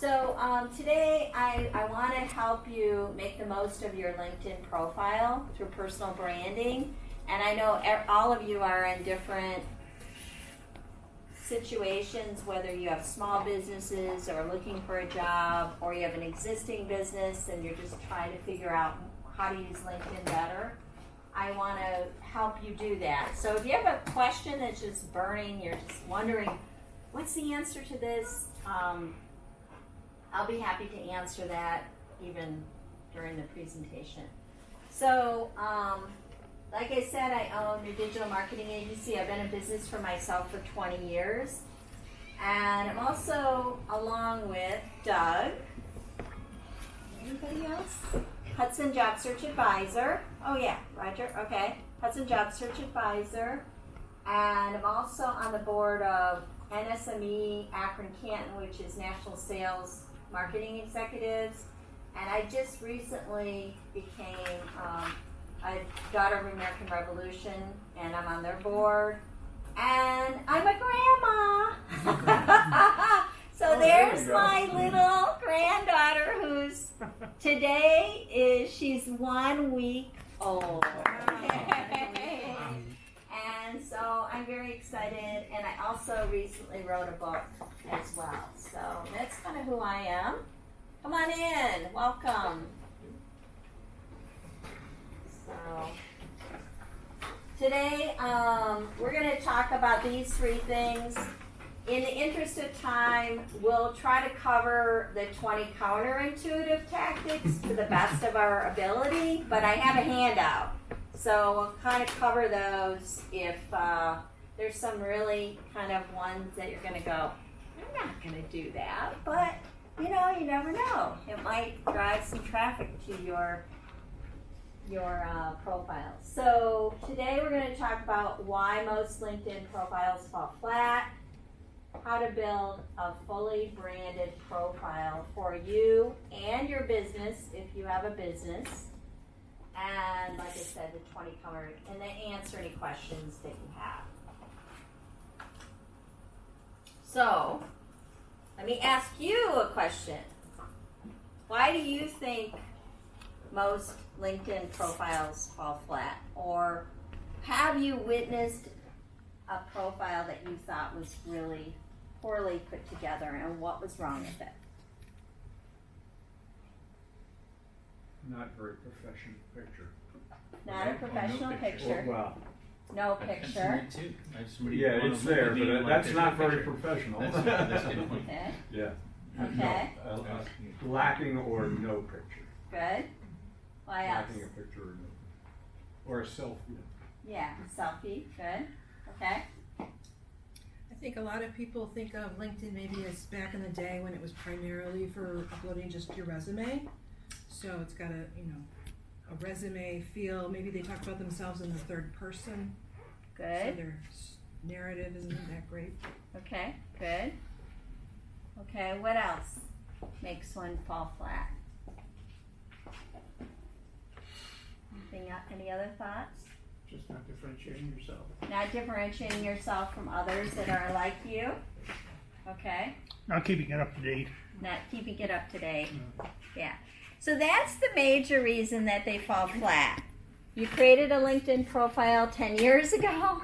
So today I want to help you make the most of your LinkedIn profile through personal branding. And I know all of you are in different situations, whether you have small businesses or looking for a job, or you have an existing business and you're just trying to figure out how to use LinkedIn better. I want to help you do that. So if you have a question that's just burning, you're just wondering, what's the answer to this? I'll be happy to answer that even during the presentation. So, like I said, I own a digital marketing agency. I've been in business for myself for 20 years. And I'm also, along with Doug, anybody else? Hudson Job Search Advisor. Oh yeah, Roger, okay. Hudson Job Search Advisor. And I'm also on the board of NSME Akron Canton, which is National Sales Marketing Executives. And I just recently became a daughter of American Revolution, and I'm on their board. And I'm a grandma. So there's my little granddaughter who's today she's 1 week old. And so I'm very excited, and I also recently wrote a book as well. So that's kind of who I am. Come on in, welcome. So today we're going to talk about these 3 things. In the interest of time, we'll try to cover the 20 counterintuitive tactics to the best of our ability, but I have a handout. So we'll kind of cover those if there's some really kind of ones that you're going to go, I'm not going to do that, but you never know. It might drive some traffic to your profile. So today we're going to talk about why most LinkedIn profiles fall flat, how to build a fully branded profile for you and your business if you have a business, and like I said, the 20 covered, and then answer any questions that you have. So let me ask you a question. Why do you think most LinkedIn profiles fall flat? Or have you witnessed a profile that you thought was really poorly put together, and what was wrong with it? Not very professional picture. Not a professional picture. Well, no picture. yeah, it's there, but that's not very professional. Okay. Yeah. Okay. No, lacking or no picture. Good. Why else? Lacking a picture or a selfie. Yeah, selfie. Good. Okay. I think a lot of people think of LinkedIn maybe as back in the day when it was primarily for uploading just your resume. So it's got a resume feel. Maybe they talk about themselves in the third person. Good. So their narrative isn't that great. Okay. Good. Okay. What else makes one fall flat? Any other thoughts? Just not differentiating yourself. Not differentiating yourself from others that are like you. Okay. Not keeping it up to date. Not keeping it up to date. Yeah. So that's the major reason that they fall flat. You created a LinkedIn profile 10 years ago.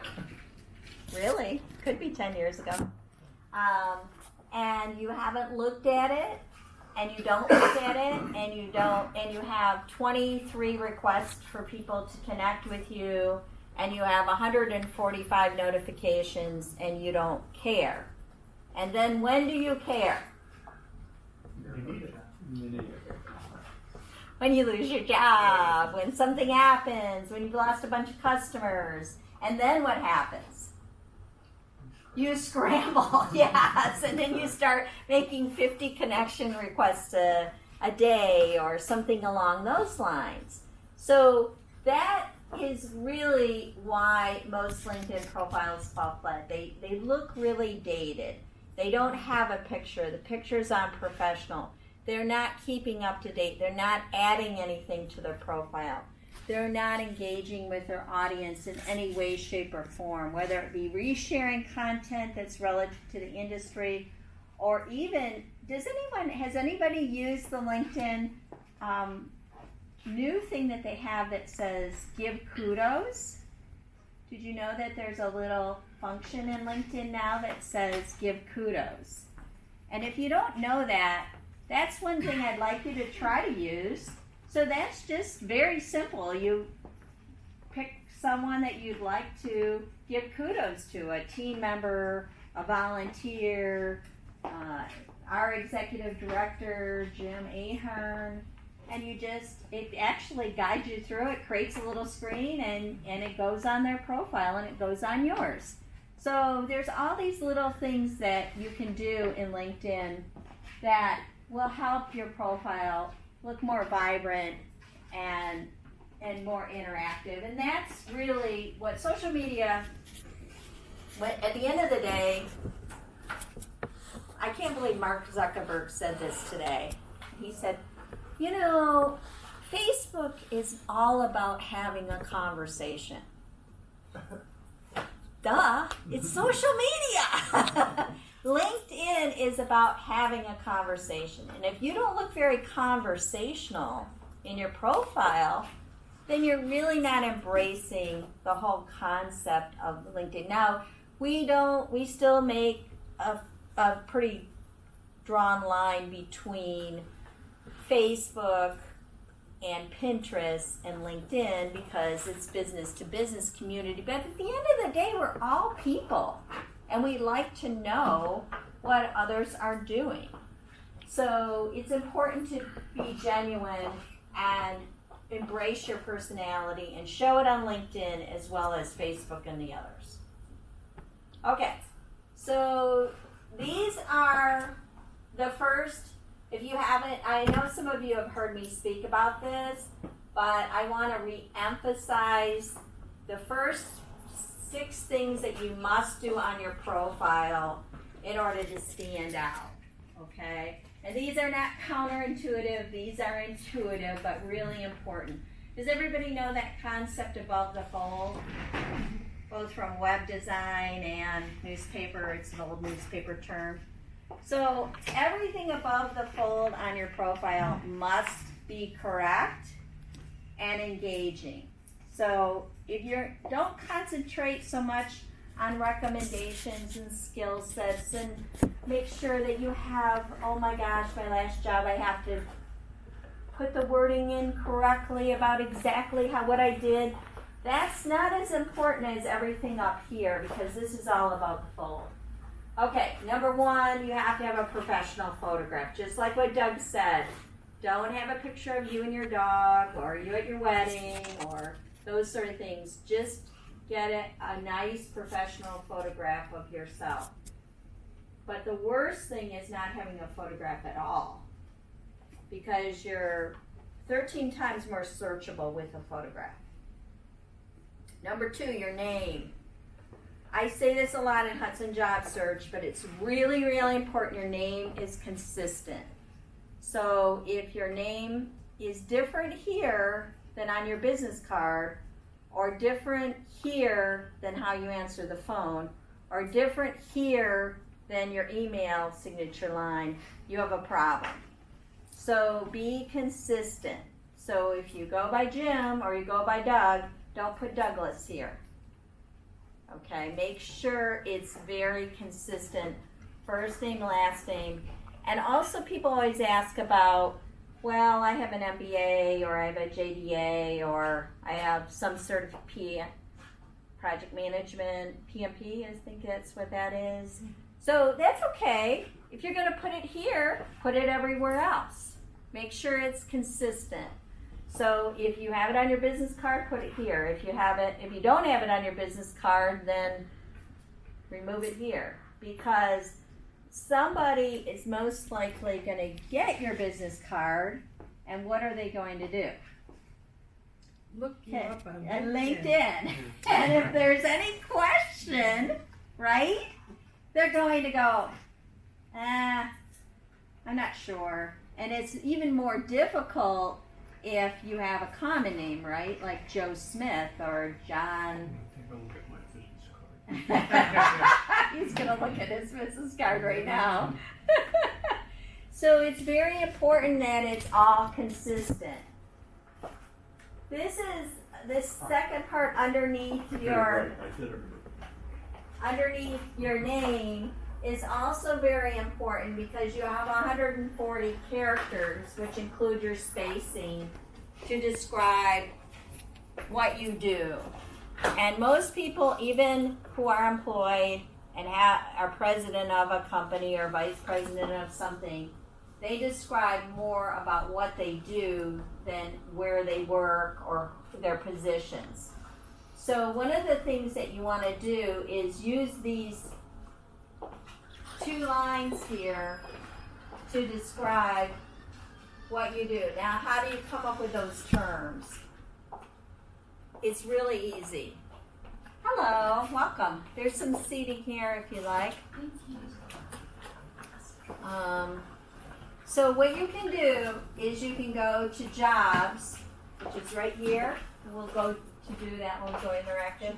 Really? Could be 10 years ago. And you haven't looked at it, and you don't look at it, and you have 23 requests for people to connect with you, and you have 145 notifications, and you don't care. And then when do you care? When you lose your job, when something happens, when you've lost a bunch of customers. And then what happens? You scramble, yes, and then you start making 50 connection requests a day or something along those lines. So that is really why most LinkedIn profiles fall flat. They look really dated. They don't have a picture. The picture's unprofessional. They're not keeping up to date. They're not adding anything to their profile. They're not engaging with their audience in any way, shape, or form, whether it be resharing content that's relative to the industry Or even, has anybody used the LinkedIn new thing that they have that says give kudos? Did you know that there's a little function in LinkedIn now that says give kudos? And if you don't know that, that's one thing I'd like you to try to use. So that's just very simple. You pick someone that you'd like to give kudos to, a team member, a volunteer, our executive director, Jim Ahern, and it actually guides you through. It creates a little screen and it goes on their profile and it goes on yours. So there's all these little things that you can do in LinkedIn that will help your profile look more vibrant and more interactive. And that's really what social media, at the end of the day, I can't believe Mark Zuckerberg said this today. He said, Facebook is all about having a conversation. Duh, it's social media. LinkedIn is about having a conversation. And if you don't look very conversational in your profile, then you're really not embracing the whole concept of LinkedIn. Now, we still make a pretty drawn line between Facebook and Pinterest and LinkedIn because it's business to business community. But at the end of the day, we're all people and we like to know what others are doing. So it's important to be genuine and embrace your personality and show it on LinkedIn as well as Facebook and the others. Okay, so these are the first. If you haven't, I know some of you have heard me speak about this, but I want to re-emphasize the first 6 things that you must do on your profile in order to stand out, okay? And these are not counterintuitive, these are intuitive, but really important. Does everybody know that concept above the fold? Both from web design and newspaper, it's an old newspaper term. So everything above the fold on your profile must be correct and engaging. So if don't concentrate so much on recommendations and skill sets and make sure that you have, oh my gosh, my last job I have to put the wording in correctly about exactly what I did. That's not as important as everything up here because this is all about the fold. Okay, number 1, you have to have a professional photograph. Just like what Doug said, don't have a picture of you and your dog or you at your wedding or those sort of things. Just get a nice professional photograph of yourself. But the worst thing is not having a photograph at all because you're 13 times more searchable with a photograph. Number 2, your name. I say this a lot in Hudson Job Search, but it's really, really important your name is consistent. So if your name is different here than on your business card, or different here than how you answer the phone, or different here than your email signature line, you have a problem. So be consistent. So if you go by Jim or you go by Doug, don't put Douglas here. Okay, make sure it's very consistent, first name, last name. And also people always ask about, well, I have an MBA or I have a JDA or I have some sort of project management, PMP, I think that's what that is. So that's okay. If you're going to put it here, put it everywhere else. Make sure it's consistent. So if you have it on your business card, put it here. If you don't have it on your business card, then remove it here. Because somebody is most likely going to get your business card, and what are they going to do? Look you up on LinkedIn. And if there's any question, right, they're going to go, I'm not sure. And it's even more difficult if you have a common name, right, like Joe Smith or John. Take a look at my business card. He's going to look at his business card right now. So it's very important that it's all consistent. This is this second part underneath your name is also very important because you have 140 characters, which include your spacing, to describe what you do. And most people, even who are employed and are president of a company or vice president of something, they describe more about what they do than where they work or their positions. So one of the things that you want to do is use these 2 lines here to describe what you do. Now, how do you come up with those terms? It's really easy. Hello, welcome. There's some seating here if you like. So what you can do is you can go to jobs, which is right here. We'll go to do that when we go interactive.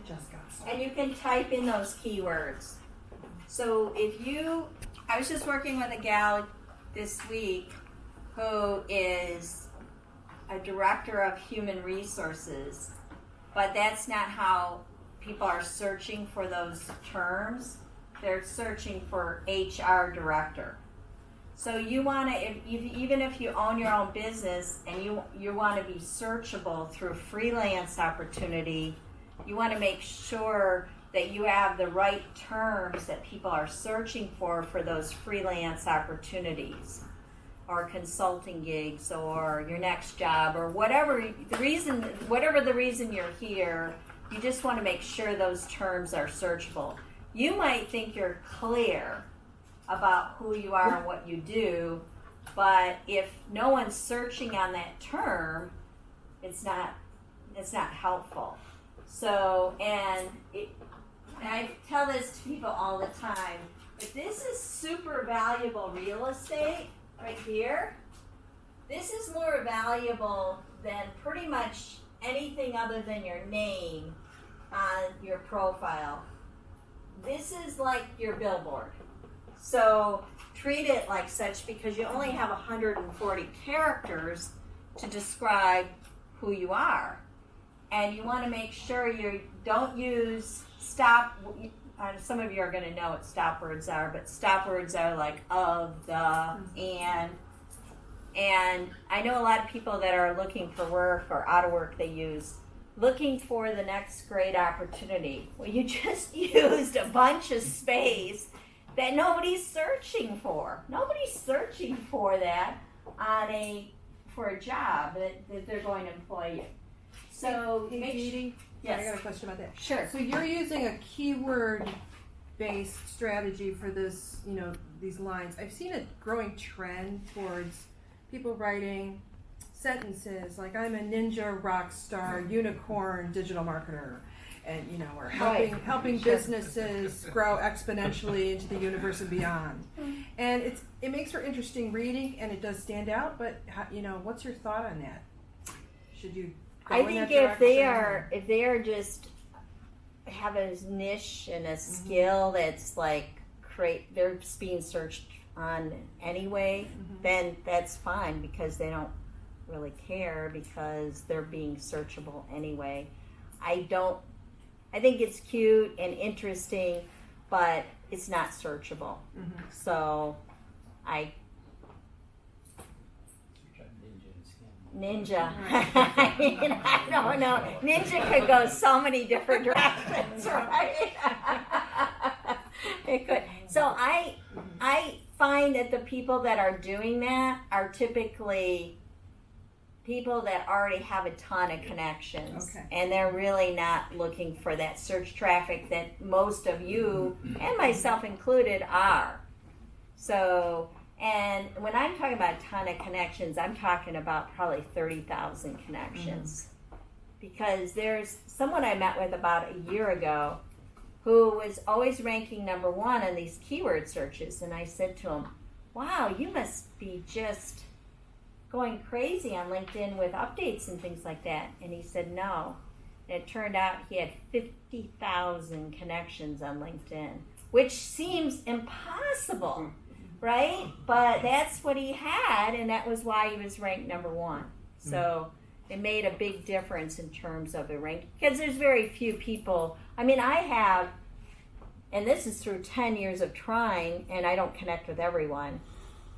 And you can type in those keywords. So I was just working with a gal this week who is a director of human resources, but that's not how people are searching for those terms. They're searching for HR director. So you want to, even if you own your own business and you want to be searchable through freelance opportunity, you want to make sure that you have the right terms that people are searching for those freelance opportunities or consulting gigs or your next job or whatever the reason you're here. You just want to make sure those terms are searchable. You might think you're clear about who you are and what you do, but if no one's searching on that term, it's not helpful. So, and I tell this to people all the time, if this is super valuable real estate right here, this is more valuable than pretty much anything other than your name on your profile. This is like your billboard. So treat it like such because you only have 140 characters to describe who you are. And you want to make sure you don't use some of you are going to know what stop words are, but stop words are like of, the, and I know a lot of people that are looking for work or out of work, they use looking for the next great opportunity. Well, you just used a bunch of space that nobody's searching for. Nobody's searching for that for a job that they're going to employ you. So Yes. I got a question about that. Sure. So you're using a keyword-based strategy for this, these lines. I've seen a growing trend towards people writing sentences like "I'm a ninja rock star unicorn digital marketer," and we're helping businesses grow exponentially into the universe and beyond. And it makes for interesting reading, and it does stand out. But what's your thought on that? Should you? I think if they are just have a niche and a skill that's like they're being searched on anyway, then that's fine because they don't really care because they're being searchable anyway. I think it's cute and interesting, but it's not searchable. So Ninja. I don't know. Ninja could go so many different directions, right? It could. So I find that the people that are doing that are typically people that already have a ton of connections. Okay. And they're really not looking for that search traffic that most of you, and myself included, are. So, and when I'm talking about a ton of connections, I'm talking about probably 30,000 connections. Because there's someone I met with about a year ago who was always ranking number 1 on these keyword searches. And I said to him, wow, you must be just going crazy on LinkedIn with updates and things like that. And he said no. And it turned out he had 50,000 connections on LinkedIn, which seems impossible. right? But that's what he had, and that was why he was ranked number one. So it made a big difference in terms of the rank, because there's very few people. I mean, I have, and this is through 10 years of trying, and I don't connect with everyone.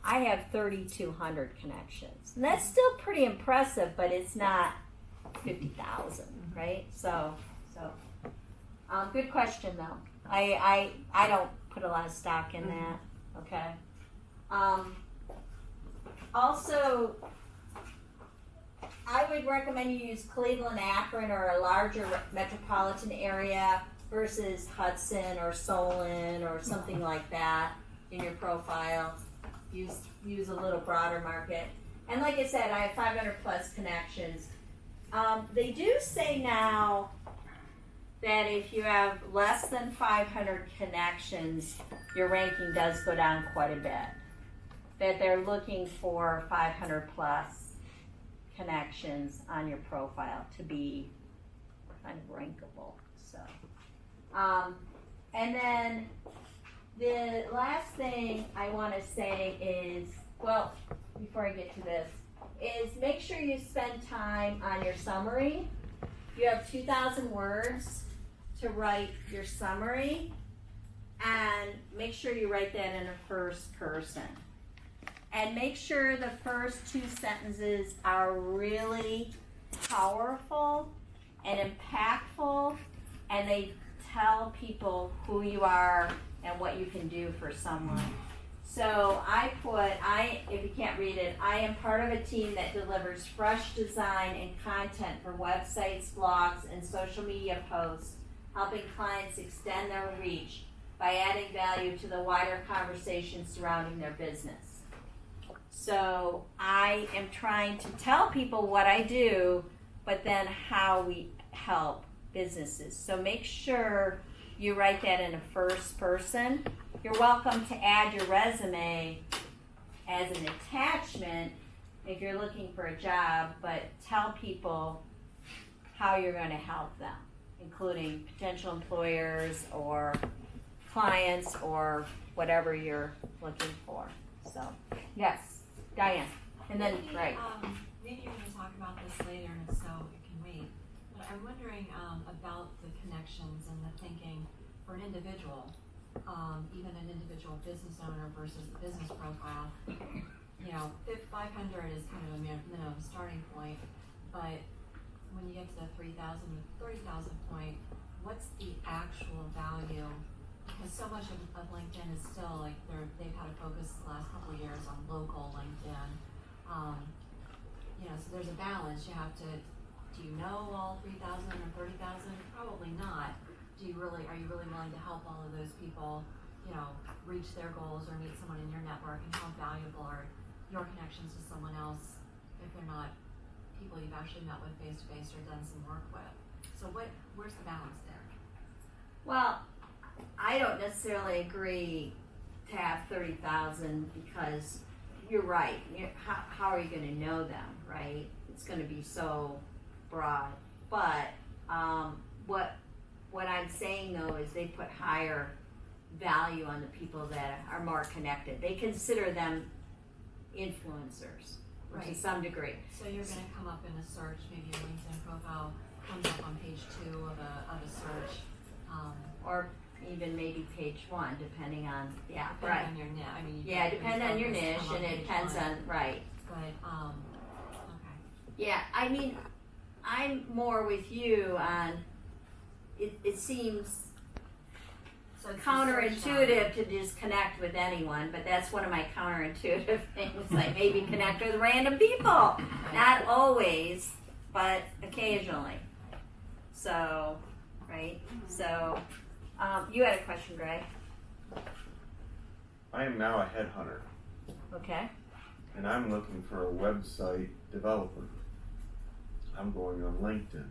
I have 3,200 connections, and that's still pretty impressive, but it's not 50,000, right? So, good question though. I don't put a lot of stock in that. Okay. Also, I would recommend you use Cleveland, Akron, or a larger metropolitan area versus Hudson or Solon or something like that in your profile. Use a little broader market. And like I said, I have 500 plus connections. They do say now that if you have less than 500 connections, your ranking does go down quite a bit. That they're looking for 500 plus connections on your profile to be kind of rankable. So, and then the last thing I want to say is, well, before I get to this, is make sure you spend time on your summary. You have 2,000 words to write your summary, and make sure you write that in a first person. And make sure the first 2 sentences are really powerful and impactful, and they tell people who you are and what you can do for someone. So if you can't read it, I am part of a team that delivers fresh design and content for websites, blogs, and social media posts, helping clients extend their reach by adding value to the wider conversation surrounding their business. So I am trying to tell people what I do, but then how we help businesses. So make sure you write that in a first person. You're welcome to add your resume as an attachment if you're looking for a job, but tell people how you're going to help them, including potential employers or clients or whatever you're looking for. So, yes, Diane. And then, maybe, right. Maybe you're going to talk about this later, and if so, it can wait. But I'm wondering about the connections and the thinking for an individual, even an individual business owner versus the business profile. You know, 500 is kind of a minimum starting point, but when you get to the 3,000 to 30,000 point, what's the actual value? Because so much of LinkedIn is still like they've had to focus the last couple of years on local LinkedIn. You know, so there's a balance. You have to. Do you know all 3,000 or 30,000? Probably not. Are you really willing to help all of those people, you know, reach their goals or meet someone in your network? And how valuable are your connections to someone else if they're not people you've actually met with face to face or done some work with? So where's the balance there? Well, I don't necessarily agree to have 30,000 because you're right. How are you going to know them, right? It's going to be so broad. But what I'm saying though is they put higher value on the people that are more connected. They consider them influencers to some degree. So you're going to come up in a search, maybe your LinkedIn profile comes up on page 2 of a search. Or even maybe page 1, depending on, Depending right. on your niche. I mean, Depend on your niche, and it depends on, right. But, okay. Yeah, I mean, I'm more with you on, it seems So it's counterintuitive to just connect with anyone, but that's one of my counterintuitive things, like maybe connect with random people. Not always, but occasionally. So, right? So, you had a question, Greg. I am now a headhunter, Okay. and I'm looking for a website developer. I'm going on LinkedIn.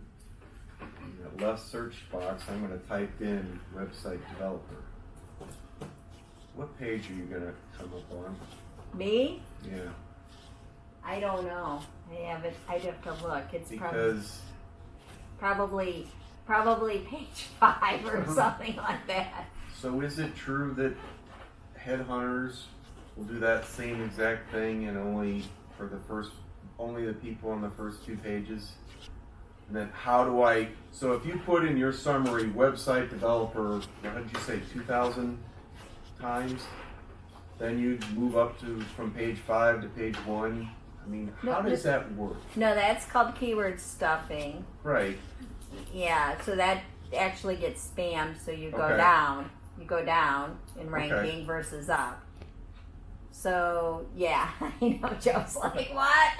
In that left search box, I'm going to type in website developer. What page are you going to come up on? Me? Yeah, I don't know. I'd have to look. It's because probably page 5 or something like that. so is it true that headhunters we'll do that same exact thing and only the people on the first 2 pages. And then so if you put in your summary, website developer, what did you say, 2,000 times? Then you move up to from page 5 to page 1. I mean, how does that work? No, that's called keyword stuffing. Right. Yeah, so that actually gets spammed, so you go Okay. down. You go down in ranking versus up. So, yeah, you know, Joe's like, what?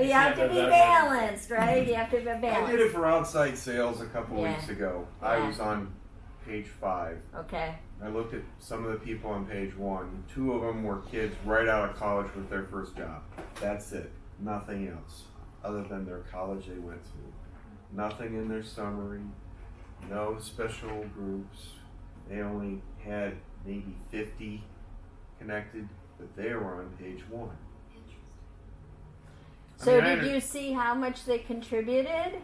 You have to be balanced, right? You have to be I balanced. did it for outside sales a couple Yeah. weeks ago. I Yeah. was on page 5. Okay. I looked at some of the people on page 1. 2 of them were kids right out of college with their first job. That's it. Nothing else other than their college they went to. Nothing in their summary. No special groups. They only had maybe 50 connected, but they were on page 1. So did you see how much they contributed?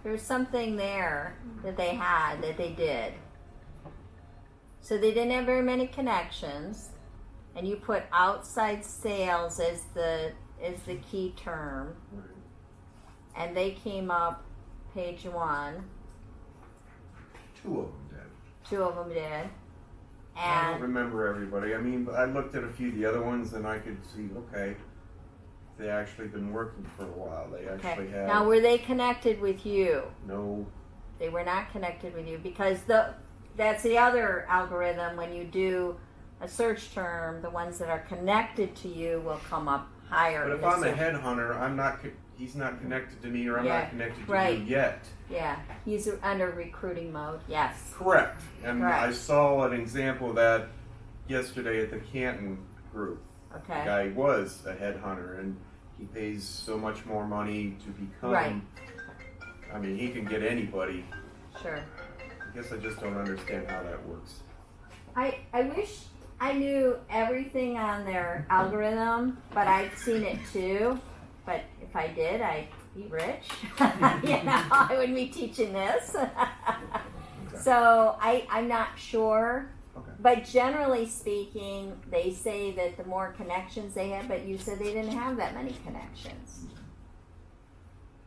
There's something there that they had, that they did. So they didn't have very many connections, and you put outside sales as the key term, and they came up page 1. 2 of them did. 2 of them did. I don't And remember everybody. I mean, I looked at a few of the other ones and I could see, okay, they actually been working for a while. They actually okay. had Now were they connected with you? no. They were not connected with you because that's the other algorithm. When you do a search term, the ones that are connected to you will come up higher. But in if the I'm a search. headhunter, I'm not. He's not connected to me, or I'm Yeah, not connected to right. you yet. Yeah, he's under recruiting mode. Yes. Correct. And Correct. I saw an example of that yesterday at the Canton group. Okay. The guy was a headhunter, and he pays so much more money to become. Right. I mean, he can get anybody. Sure. I guess I just don't understand how that works. I wish I knew everything on their algorithm, but I've seen it too. But if I did, I'd be rich. You know, I wouldn't be teaching this. So I'm not sure. Okay. But generally speaking, they say that the more connections they have, but you said they didn't have that many connections.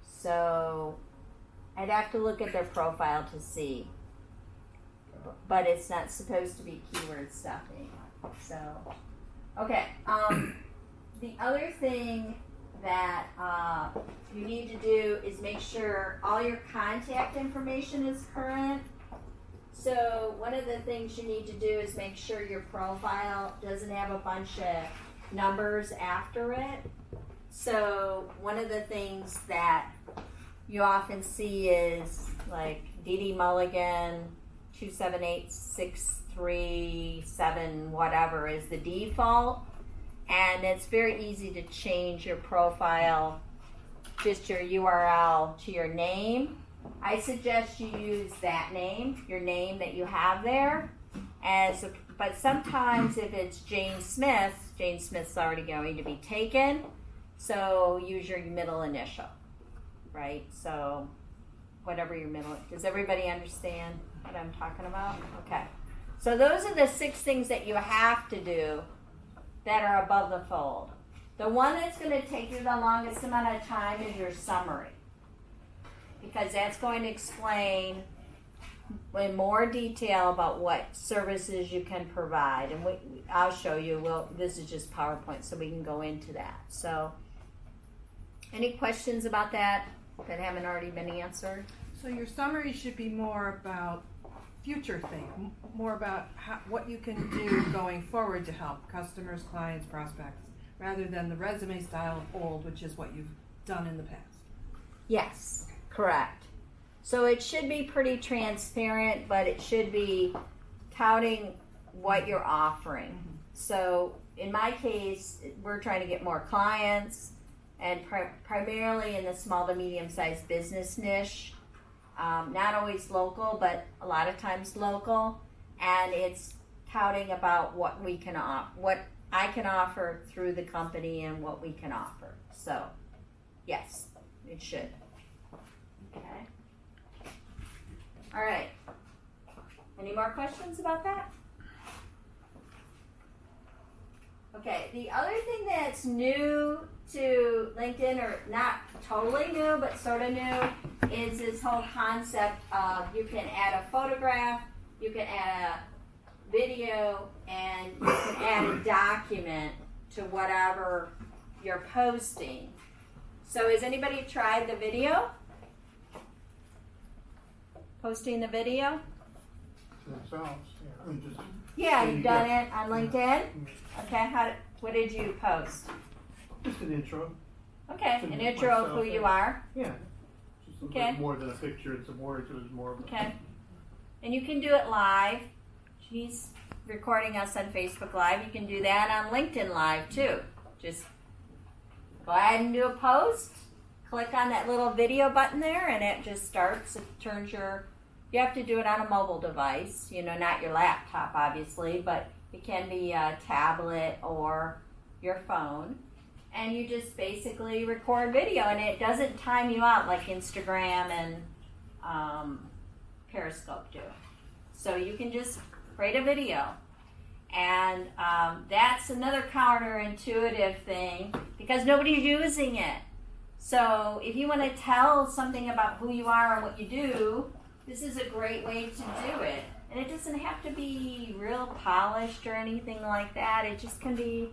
So I'd have to look at their profile to see. But it's not supposed to be keyword stuffing. So, okay. The other thing that you need to do is make sure all your contact information is current. So one of the things you need to do is make sure your profile doesn't have a bunch of numbers after it. So one of the things that you often see is like Dee Dee Mulligan 278-637 whatever is the default. And it's very easy to change your profile, just your URL to your name. I suggest you use that name, your name that you have there. But sometimes if it's Jane Smith's already going to be taken. So use your middle initial, right? So whatever your middle, does everybody understand what I'm talking about? Okay. So those are the 6 things that you have to do that are above the fold. The one that's going to take you the longest amount of time is your summary, because that's going to explain in more detail about what services you can provide. And I'll show you. This is just PowerPoint, so we can go into that. So any questions about that haven't already been answered? So your summary should be more about future things, more about what you can do going forward to help customers, clients, prospects, rather than the resume style of old, which is what you've done in the past. Yes, correct. So it should be pretty transparent, but it should be touting what you're offering. Mm-hmm. So in my case, we're trying to get more clients, and primarily in the small to medium-sized business niche. Not always local, but a lot of times local, and it's touting about what we can what I can offer through the company and what we can offer. So, yes, it should. Okay. All right. Any more questions about that? Okay, the other thing that's new to LinkedIn, or not totally new, but sort of new, is this whole concept of you can add a photograph, you can add a video, and you can add a document to whatever you're posting. So has anybody tried the video? Posting the video? Themselves, yeah, I mean, just. Yeah, you've done it on LinkedIn? Okay, what did you post? Just an intro, Okay, To an intro of who myself, you yeah. are. yeah. Just a little Okay. bit more than a picture and some words, it was more of a. Okay. And you can do it live. She's recording us on Facebook Live. You can do that on LinkedIn Live too. Just go ahead and do a post. Click on that little video button there and it just starts. It turns you have to do it on a mobile device, not your laptop obviously, but it can be a tablet or your phone. And you just basically record video and it doesn't time you out like Instagram and Periscope do. So you can just create a video. And that's another counterintuitive thing because nobody's using it. So if you want to tell something about who you are and what you do, this is a great way to do it. And it doesn't have to be real polished or anything like that. It just can be,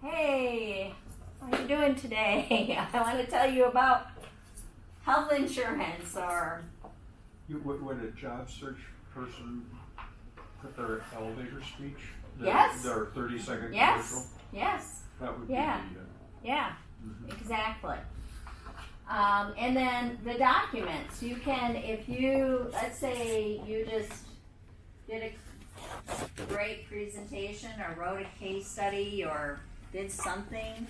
hey, how are you doing today? I want to tell you about health insurance or... Would a job search person put their elevator speech? Yes. Their 30-second Yes, commercial? yes, That would Yeah. be yeah, exactly. And then the documents, you can, if you, let's say you just did a great presentation or wrote a case study or did something,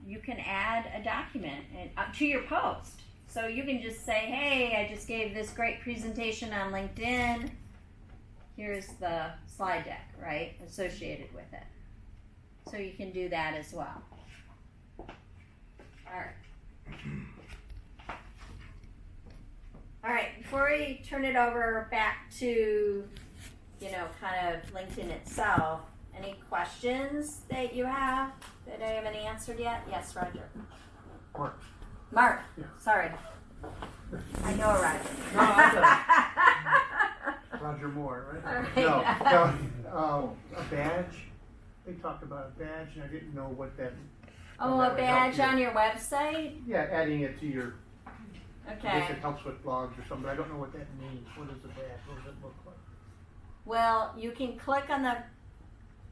you can add a document to your post. So you can just say, hey, I just gave this great presentation on LinkedIn. Here's the slide deck, right, associated with it. So you can do that as well. All right, before we turn it over back to, kind of LinkedIn itself, any questions that you have that I haven't answered yet? Yes, Roger. Mark. Mark, Yeah. sorry. I know a Roger. No, I Roger Moore, right? All right. No, a badge. They talked about a badge, and I didn't know what that. Oh, that a would help badge you. on your website? Yeah, adding it to your. I guess Okay. it helps with blogs or something. But I don't know what that means. What is a badge? What does it look like? Well, you can click on the.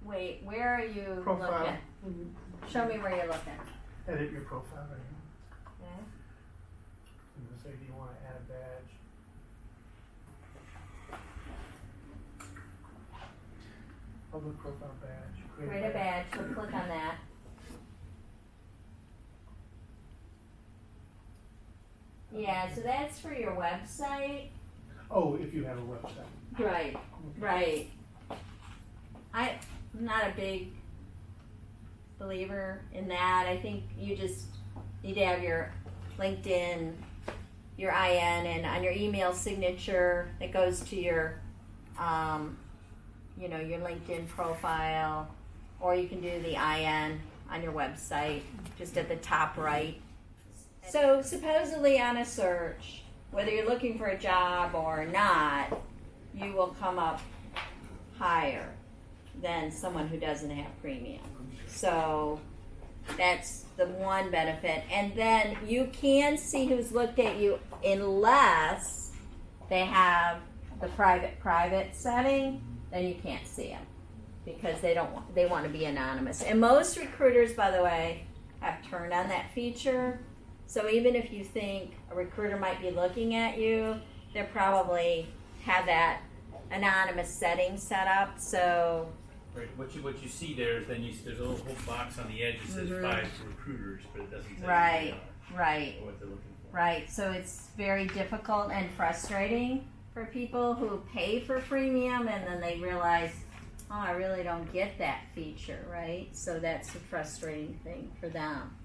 Wait, where are you Profile. looking? Show me where you're looking. Edit your profile right here. Okay. And say, do you want to add a badge? Public profile badge. Create a badge. So click on that. Yeah, so that's for your website. Oh, if you have a website. Right, right. I'm not a big believer in that. I think you just need to have your LinkedIn, your IN, and on your email signature that goes to your, your LinkedIn profile, or you can do the IN on your website, just at the top right. So supposedly on a search, whether you're looking for a job or not, you will come up higher than someone who doesn't have premium. So that's the one benefit. And then you can see who's looked at you unless they have the private setting, then you can't see them because they want to be anonymous. And most recruiters, by the way, have turned on that feature. So even if you think a recruiter might be looking at you, they probably have that anonymous setting set up. So Right. What you see there is there's a little box on the edge that says 5 recruiters, but it doesn't tell right, you who they right, are or what they're looking for. right. So it's very difficult and frustrating for people who pay for premium and then they realize, oh, I really don't get that feature, right? So that's a frustrating thing for them.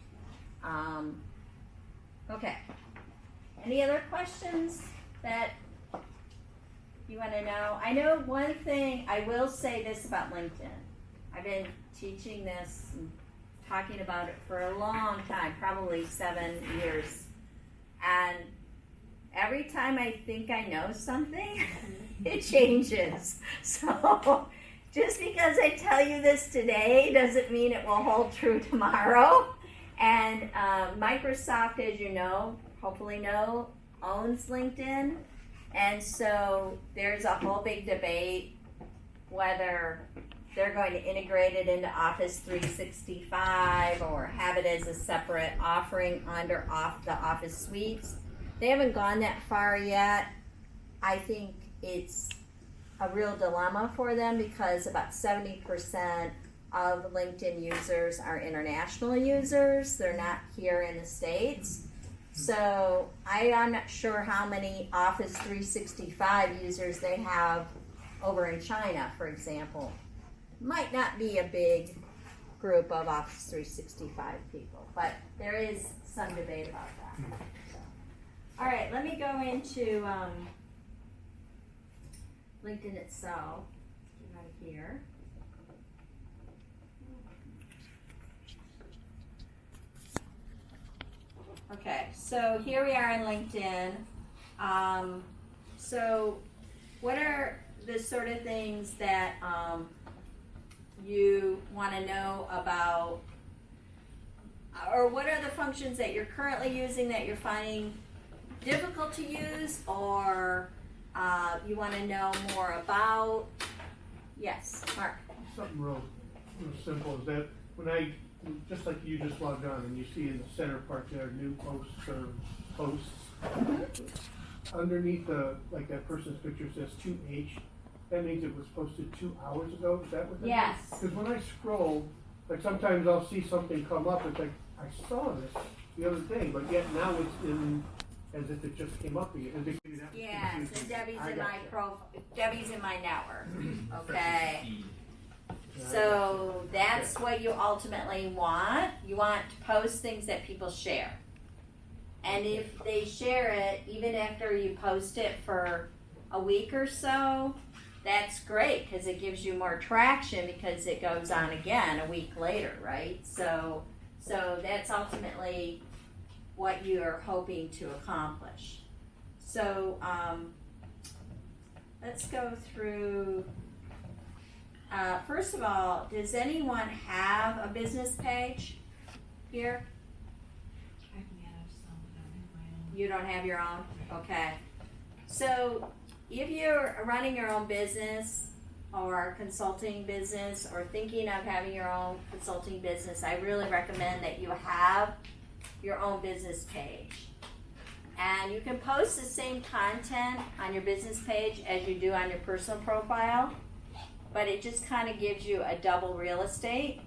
Okay. Any other questions that you want to know? I know one thing, I will say this about LinkedIn. I've been teaching this and talking about it for a long time, probably 7 years. And every time I think I know something, it changes. So just because I tell you this today doesn't mean it will hold true tomorrow. And Microsoft, as you know, hopefully know, owns LinkedIn. And so there's a whole big debate whether they're going to integrate it into Office 365 or have it as a separate offering under the Office suites. They haven't gone that far yet. I think it's a real dilemma for them because about 70% of LinkedIn users are international users. They're not here in the States. So I'm not sure how many Office 365 users they have over in China, for example. Might not be a big group of Office 365 people, but there is some debate about that. So. All right, let me go into LinkedIn itself. Get out of here. Okay, so here we are in LinkedIn. So what are the sort of things that you want to know about, or what are the functions that you're currently using that you're finding difficult to use, or you want to know more about? Yes, Mark. Something real simple is that when I, just like you just logged on and you see in the center part there, new posts or posts, underneath like that person's picture says 2H, that means it was posted 2 hours ago, is that what that Yes. Because when I scroll, like sometimes I'll see something come up, it's like, I saw this the other day, but yet now it's in, as if it just came up again. Yes, and Debbie's in my network, okay? So that's what you ultimately want. You want to post things that people share. And if they share it, even after you post it for a week or so, that's great because it gives you more traction because it goes on again a week later, right? So that's ultimately what you're hoping to accomplish. So let's go through. First of all, does anyone have a business page here? I've managed some, but I don't have my own. You don't have your own? Okay. So if you're running your own business or consulting business or thinking of having your own consulting business, I really recommend that you have your own business page. And you can post the same content on your business page as you do on your personal profile, but it just kind of gives you a double real estate.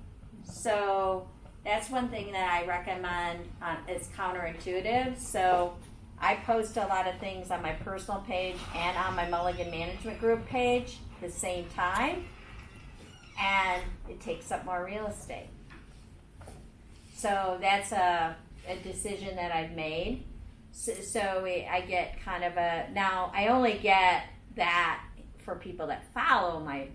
So that's one thing that I recommend. It's counterintuitive. So I post a lot of things on my personal page and on my Mulligan Management Group page at the same time, and it takes up more real estate. So that's a decision that I've made. So I get kind of now I only get that for people that follow my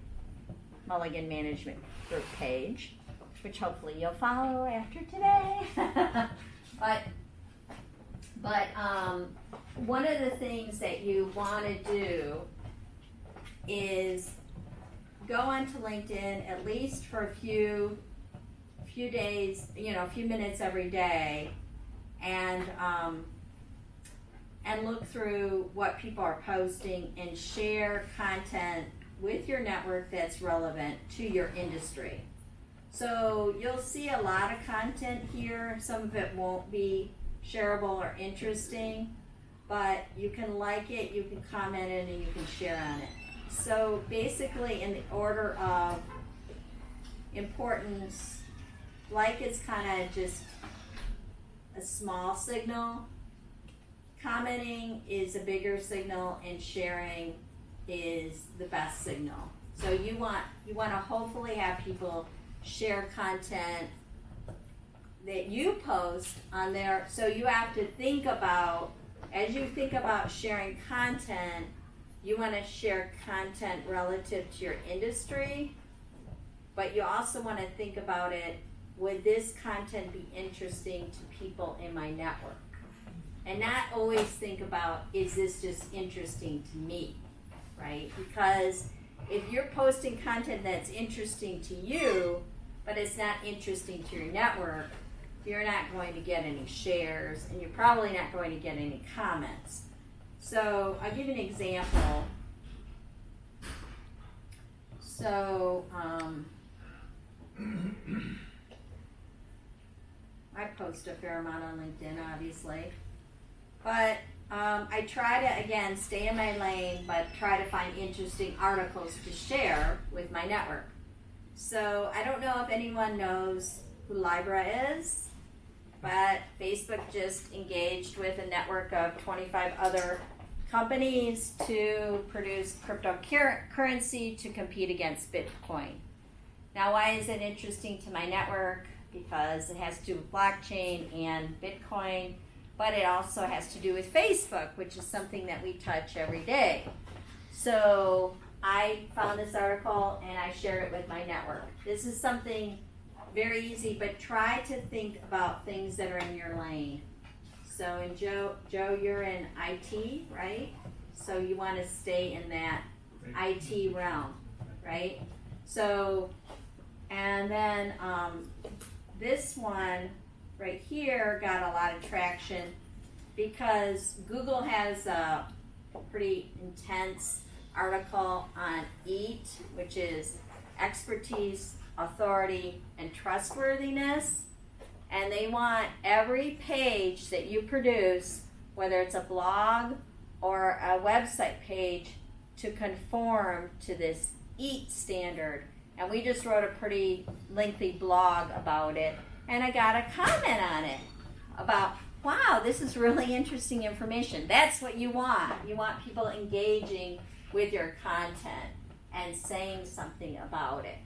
Mulligan Management Group page, which hopefully you'll follow after today. But one of the things that you want to do is go onto LinkedIn at least for a few days, a few minutes every day, and look through what people are posting and share content with your network that's relevant to your industry. So you'll see a lot of content here. Some of it won't be shareable or interesting, but you can like it, you can comment it, and you can share on it. So basically in the order of importance, like is kind of just a small signal, commenting is a bigger signal, and sharing is the best signal. So you want to hopefully have people share content that you post on there. So you have to think about, as you think about sharing content, you want to share content relative to your industry, but you also want to think about it, would this content be interesting to people in my network? And not always think about, is this just interesting to me, right? Because if you're posting content that's interesting to you, but it's not interesting to your network, you're not going to get any shares, and you're probably not going to get any comments. So I'll give you an example. So I post a fair amount on LinkedIn, obviously, but I try to, again, stay in my lane, but try to find interesting articles to share with my network. So I don't know if anyone knows who Libra is, but Facebook just engaged with a network of 25 other companies to produce cryptocurrency to compete against Bitcoin. Now, why is it interesting to my network? Because it has to do with blockchain and Bitcoin, but it also has to do with Facebook, which is something that we touch every day. So I found this article and I share it with my network. This is something very easy, but try to think about things that are in your lane. So, and Joe, you're in IT, right? So you want to stay in that IT realm, right? So, and then this one right here got a lot of traction because Google has a pretty intense article on EAT, which is expertise, authority, and trustworthiness. And they want every page that you produce, whether it's a blog or a website page, to conform to this EAT standard. And we just wrote a pretty lengthy blog about it, and I got a comment on it about, wow, this is really interesting information. That's what you want. You want people engaging with your content and saying something about it.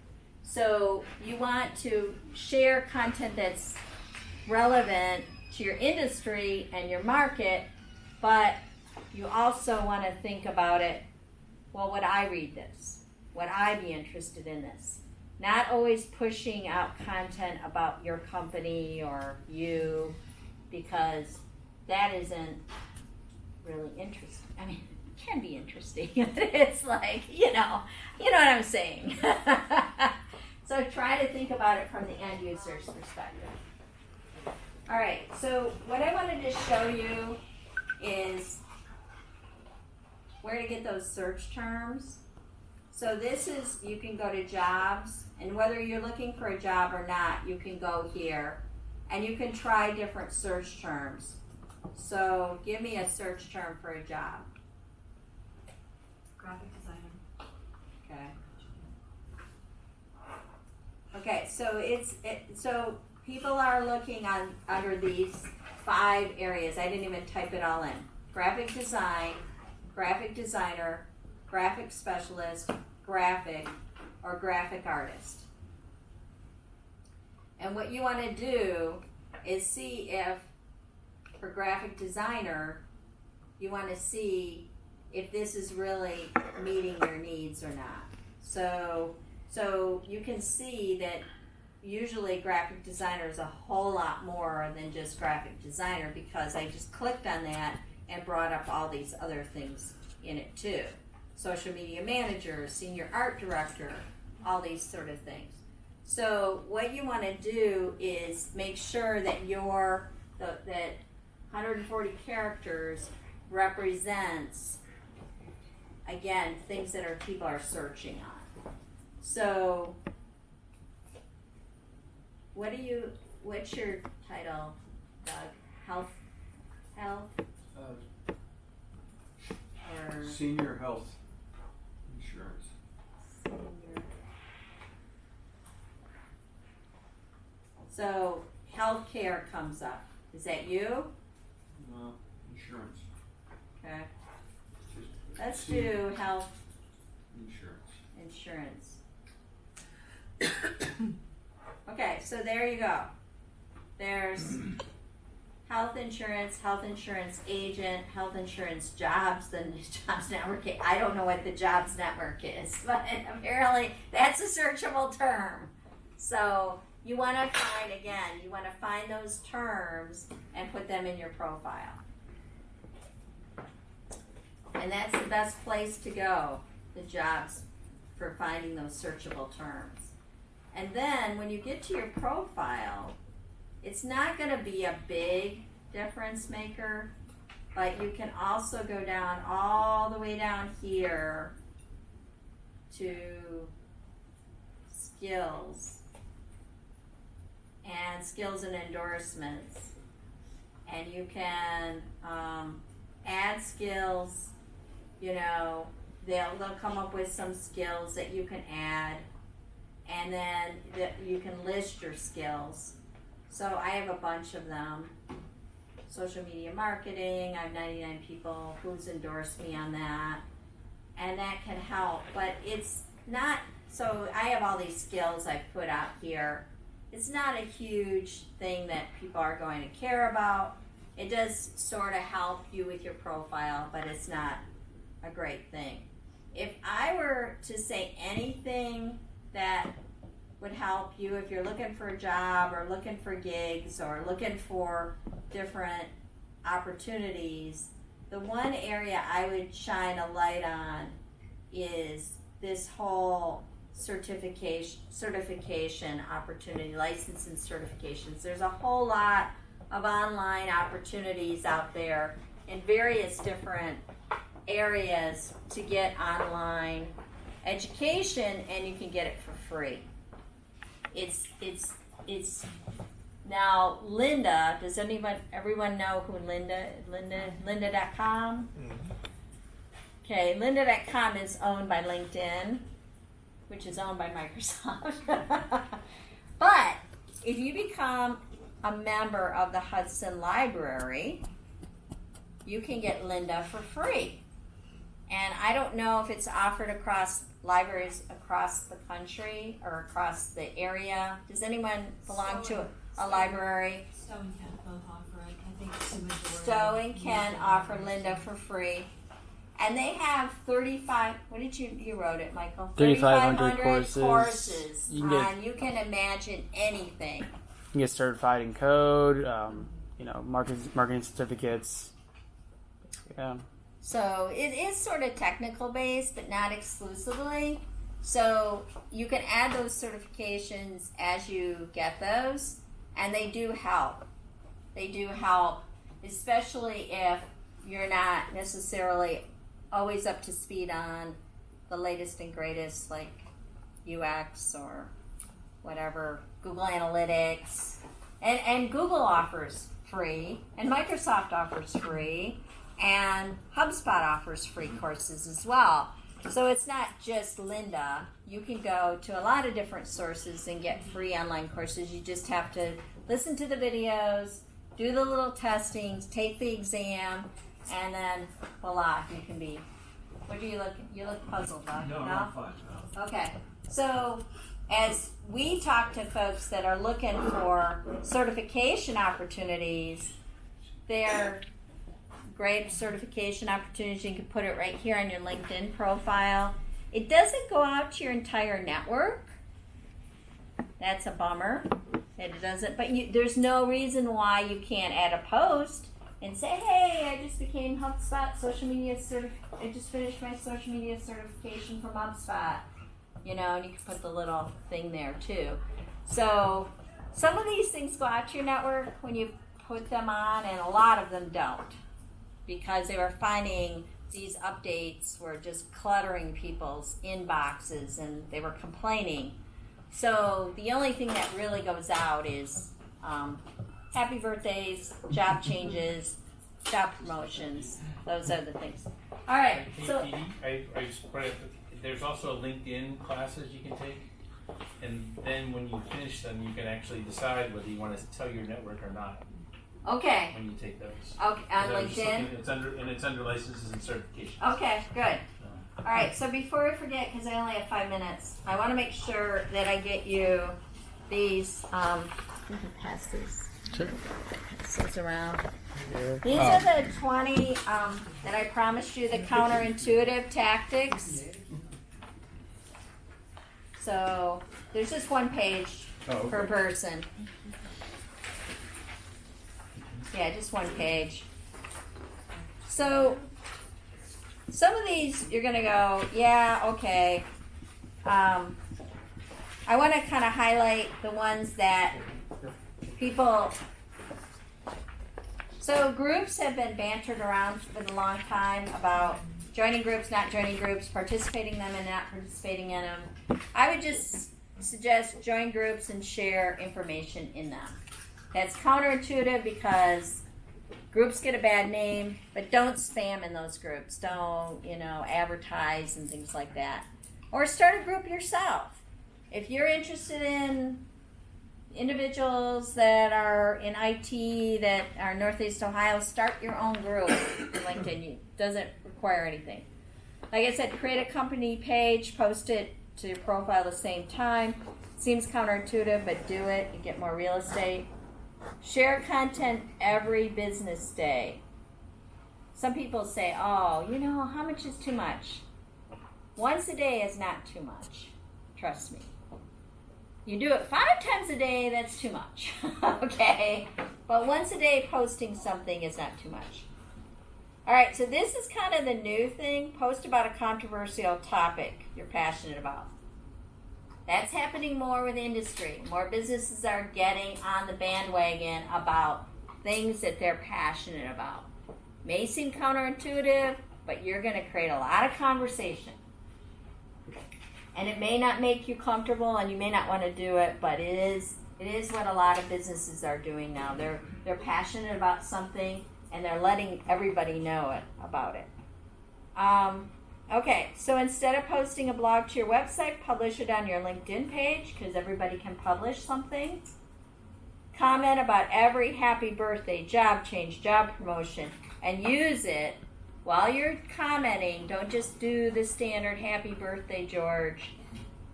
So you want to share content that's relevant to your industry and your market, but you also want to think about it, well, would I read this? Would I be interested in this? Not always pushing out content about your company or you, because that isn't really interesting. I mean, it can be interesting. It's like, you know what I'm saying. So try to think about it from the end user's perspective. All right, so what I wanted to show you is where to get those search terms. So this is, you can go to jobs, and whether you're looking for a job or not, you can go here, and you can try different search terms. So give me a search term for a job. Graphic designer. Okay. Okay, so people are looking under these 5 areas. I didn't even type it all in. Graphic design, graphic designer, graphic specialist, graphic, or graphic artist. And what you want to do is see if, for graphic designer, you want to see if this is really meeting your needs or not. So you can see that usually graphic designer is a whole lot more than just graphic designer, because I just clicked on that and brought up all these other things in it too. Social media manager, senior art director, all these sort of things. So what you want to do is make sure that that 140 characters represents, again, things that people are searching on. So what's your title, Doug? Health? Or Senior health insurance. senior? So healthcare comes up. Is that you? Insurance. Okay. Just Let's senior do health insurance. insurance. Okay, so there you go. There's health insurance agent, health insurance jobs, the jobs network. I don't know what the jobs network is, but apparently that's a searchable term. So you want to find those terms and put them in your profile. And that's the best place to go, the jobs, for finding those searchable terms. And then when you get to your profile, it's not going to be a big difference maker, but you can also go down all the way down here to skills and endorsements. And you can add skills. You know, they'll come up with some skills that you can add, and then you can list your skills. So I have a bunch of them. Social media marketing, I have 99 people who's endorsed me on that, and that can help. But it's not, so I have all these skills I've put out here. It's not a huge thing that people are going to care about. It does sort of help you with your profile, but it's not a great thing. If I were to say anything that would help you if you're looking for a job or looking for gigs or looking for different opportunities, the one area I would shine a light on is this whole certification opportunity, license and certifications. There's a whole lot of online opportunities out there in various different areas to get online education, and you can get it for free. It's now Linda. Does everyone know who lynda.com? Okay, lynda.com is owned by LinkedIn, which is owned by Microsoft. But if you become a member of the Hudson Library, you can get Linda for free. And I don't know if it's offered across libraries across the country or across the area. Does anyone belong to a library? Stowe and Kent both offer it. I think it's the majority. Stowe and Kent offer Linda for free. And they have 35, what did you wrote it, Michael? 3,500 courses. You can imagine anything. You can get certified in code, marketing certificates. Yeah. So it is sort of technical based, but not exclusively. So you can add those certifications as you get those, and they do help. They do help, especially if you're not necessarily always up to speed on the latest and greatest, like UX or whatever, Google Analytics. And Google offers free, and Microsoft offers free, and HubSpot offers free courses as well. So it's not just Linda. You can go to a lot of different sources and get free online courses. You just have to listen to the videos, do the little testings, take the exam, and then voila, you can be. What do you look? You look puzzled, huh? No, I'm fine. No. Okay. So as we talk to folks that are looking for certification opportunities, they're great certification opportunities. You can put it right here on your LinkedIn profile. It doesn't go out to your entire network. That's a bummer. It doesn't, but there's no reason why you can't add a post and say, hey, I just became HubSpot social media I just finished my social media certification from HubSpot. And you can put the little thing there too. So some of these things go out to your network when you put them on, and a lot of them don't, because they were finding these updates were just cluttering people's inboxes and they were complaining. So the only thing that really goes out is happy birthdays, job changes, job promotions. Those are the things. All right. Hey, So Petey, I just put it, there's also LinkedIn classes you can take, and then when you finish them, you can actually decide whether you want to tell your network or not okay. when you take those. Okay, on So I was just LinkedIn. looking, it's under licenses and certifications. Okay, good. All right, so before I forget, because I only have 5 minutes, I want to make sure that I get you these. You can pass these. Sure. This is around. Yeah. These are the 20 that I promised you, the counterintuitive tactics. So there's just one page per person. Yeah, just one page. So some of these you're going to go, yeah, okay. I want to kind of highlight the ones that people. So groups have been bantered around for a long time about joining groups, not joining groups, participating in them and not participating in them. I would just suggest join groups and share information in them. That's counterintuitive because groups get a bad name, but don't spam in those groups. Don't, advertise and things like that. Or start a group yourself. If you're interested in individuals that are in IT that are Northeast Ohio, start your own group in LinkedIn. It doesn't require anything. Like I said, create a company page, post it to your profile at the same time. Seems counterintuitive, but do it. You get more real estate. Share content every business day. Some people say, oh, how much is too much? Once a day is not too much. Trust me. You do it 5 times a day, that's too much. Okay? But once a day posting something is not too much. Alright, so this is kind of the new thing. Post about a controversial topic you're passionate about. That's happening more with industry. More businesses are getting on the bandwagon about things that they're passionate about. May seem counterintuitive, but you're going to create a lot of conversation. And it may not make you comfortable and you may not want to do it, but it is what a lot of businesses are doing now. They're passionate about something and they're letting everybody know about it. Okay, so instead of posting a blog to your website, publish it on your LinkedIn page because everybody can publish something. Comment about every happy birthday, job change, job promotion, and use it while you're commenting. Don't just do the standard happy birthday, George.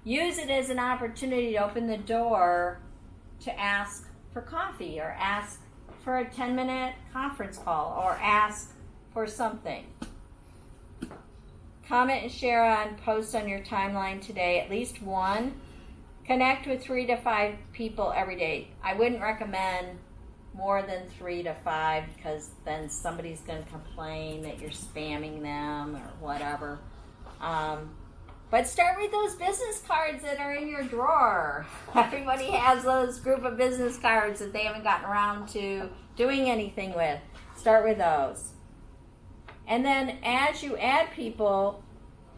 Use it as an opportunity to open the door to ask for coffee or ask for a 10-minute conference call or ask for something. Comment and share on posts on your timeline today, at least one. Connect with 3 to 5 people every day. I wouldn't recommend more than 3 to 5 because then somebody's going to complain that you're spamming them or whatever. But start with those business cards that are in your drawer. Everybody has those group of business cards that they haven't gotten around to doing anything with. Start with those. And then as you add people,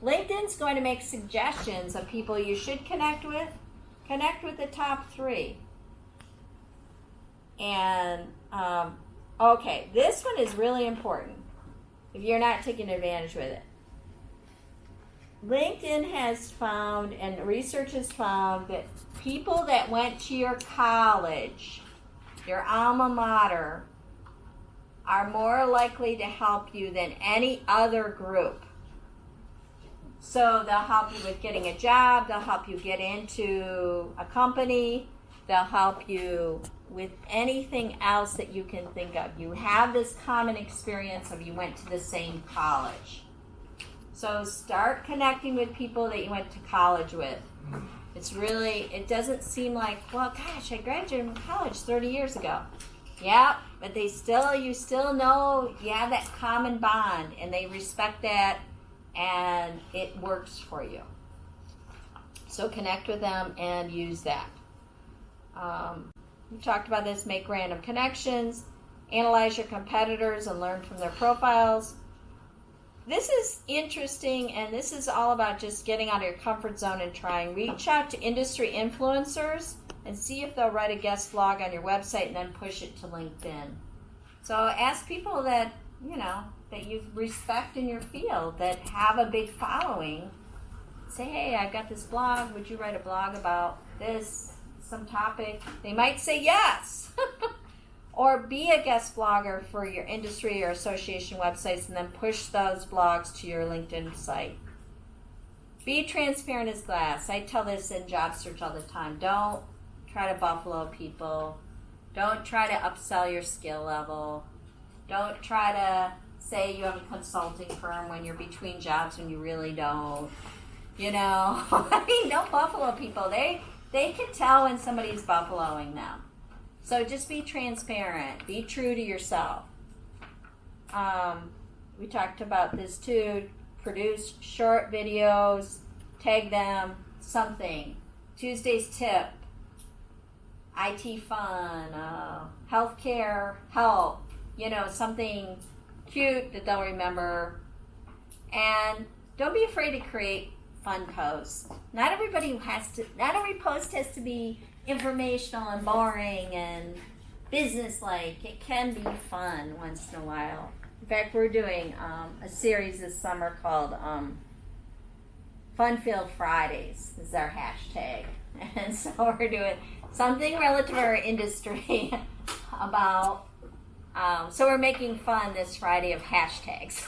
LinkedIn's going to make suggestions of people you should connect with. Connect with the top 3. And, okay, this one is really important if you're not taking advantage with it. LinkedIn has found, and research has found, that people that went to your college, your alma mater, are more likely to help you than any other group. So they'll help you with getting a job, they'll help you get into a company, they'll help you with anything else that you can think of. You have this common experience of you went to the same college. So start connecting with people that you went to college with. It's really, it doesn't seem like, well, gosh, I graduated from college 30 years ago. Yeah, but you still know you have that common bond and they respect that and it works for you. So connect with them and use that. We talked about this, make random connections, analyze your competitors and learn from their profiles. This is interesting, and this is all about just getting out of your comfort zone and trying. Reach out to industry influencers and see if they'll write a guest blog on your website and then push it to LinkedIn. So ask people that, that you respect in your field, that have a big following. Say, hey, I've got this blog. Would you write a blog about this, some topic? They might say yes. Or be a guest blogger for your industry or association websites and then push those blogs to your LinkedIn site. Be transparent as glass. I tell this in job search all the time. Don't try to buffalo people. Don't try to upsell your skill level. Don't try to say you have a consulting firm when you're between jobs when you really don't. You know, I mean, don't buffalo people. They can tell when somebody's buffaloing them. So just be transparent. Be true to yourself. We talked about this too. Produce short videos. Tag them. Something. Tuesday's tip. IT fun. Healthcare help. You know, something cute that they'll remember. And don't be afraid to create fun posts. Not every post has to be informational and boring and business-like. It can be fun once in a while. In fact, we're doing a series this summer called Fun-Filled Fridays is our hashtag. And so we're doing something relative to our industry about, so we're making fun this Friday of hashtags.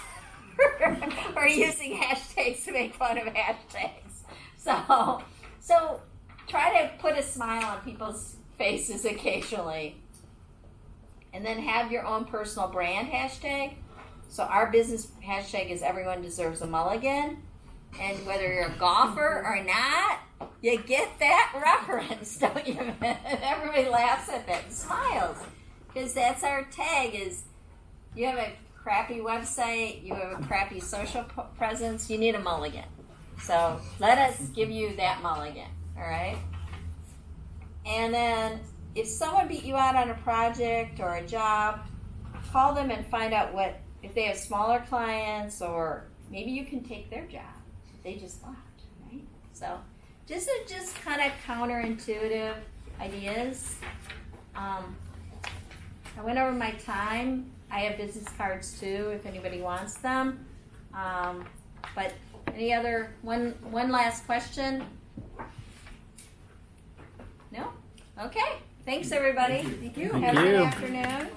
We're using hashtags to make fun of hashtags. So try to put a smile on people's faces occasionally. And then have your own personal brand hashtag. So our business hashtag is everyone deserves a mulligan. And whether you're a golfer or not, you get that reference, don't you? Everybody laughs at that and smiles. Because that's our tag is you have a crappy website, you have a crappy social presence, you need a mulligan. So let us give you that mulligan, all right? And then if someone beat you out on a project or a job, call them and find out if they have smaller clients or maybe you can take their job. They just left, right? So just kind of counterintuitive ideas. I went over my time. I have business cards too if anybody wants them. But any other one last question? No? Okay. Thanks everybody. Thank you. Have a Thank good you. afternoon.